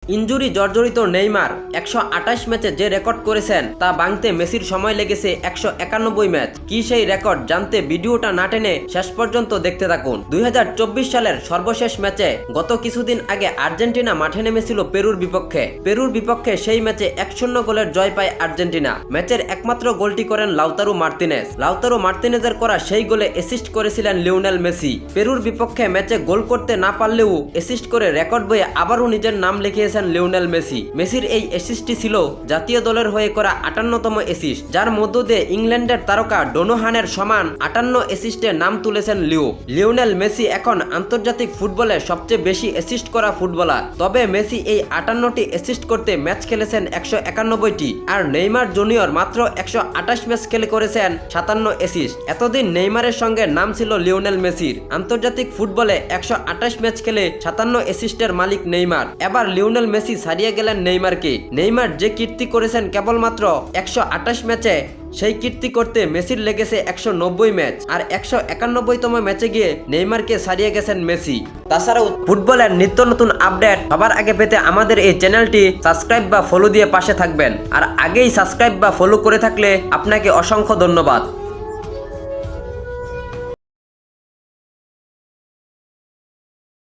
Injury জর্জরিত Neymar 128 ম্যাচে যে রেকর্ড করেছেন তা ভাঙতে মেসির সময় লেগেছে 191 ম্যাচ। কি সেই রেকর্ড জানতে ভিডিওটা না টেনে শেষ পর্যন্ত দেখতে থাকুন। 2024 সালের সর্বশেষ ম্যাচে গত কিছুদিন আগে আর্জেন্টিনা মাঠে নেমেছিল পেরুর বিপক্ষে সেই ম্যাচে 1-0 গোলের জয় পায় আর্জেন্টিনা। ম্যাচের একমাত্র গোলটি করেন লাউতারো মার্তিনেজের করা সেই গোলে অ্যাসিস্ট করেছিলেন লিওনেল মেসি। পেরুর বিপক্ষে ম্যাচে গোল করতে না পারলেও অ্যাসিস্ট করে রেকর্ড বইয়ে আবারও নিজের নাম লিখিয়েছেন লিওনেল মেসির এই অ্যাসিস্টটি ছিল জাতীয় দলের হয়ে করা 58তম অ্যাসিস্ট, যার মধ্য দিয়ে ইংল্যান্ডের তারকা ডোনোহানের সমান 58 অ্যাসিস্টে নাম তুলেছেন লিওনেল মেসি এখন আন্তর্জাতিক ফুটবলে সবচেয়ে বেশি অ্যাসিস্ট করা ফুটবলার। তবে মেসি এই 58টি অ্যাসিস্ট করতে ম্যাচ খেলেছেন 191টি, আর নেইমার জুনিয়র মাত্র 128 ম্যাচ খেলে করেছেন 57 অ্যাসিস্ট। এতদিন নেইমারের সঙ্গে নাম ছিল লিওনেল মেসির। আন্তর্জাতিক ফুটবলে 128 ম্যাচ খেলে 57 অ্যাসিস্টের মালিক নেইমার। এবার লিওনেল মেসি ছাড়িয়ে গেলেন নেইমারকে। নেইমার যে কীর্তি করেছেন কেবলমাত্র 128 ম্যাচে, সেই কীর্তি করতে মেসির লেগেছে 190 ম্যাচ, আর 191তম ম্যাচে গিয়ে নেইমারকে ছাড়িয়ে গেছেন মেসি। তাছাড়াও ফুটবলের নিত্য নতুন আপডেট সবার আগে পেতে আমাদের এই চ্যানেলটি সাবস্ক্রাইব বা ফলো দিয়ে পাশে থাকবেন। আর আগেই সাবস্ক্রাইব বা ফলো করে থাকলে আপনাকে অসংখ্য ধন্যবাদ।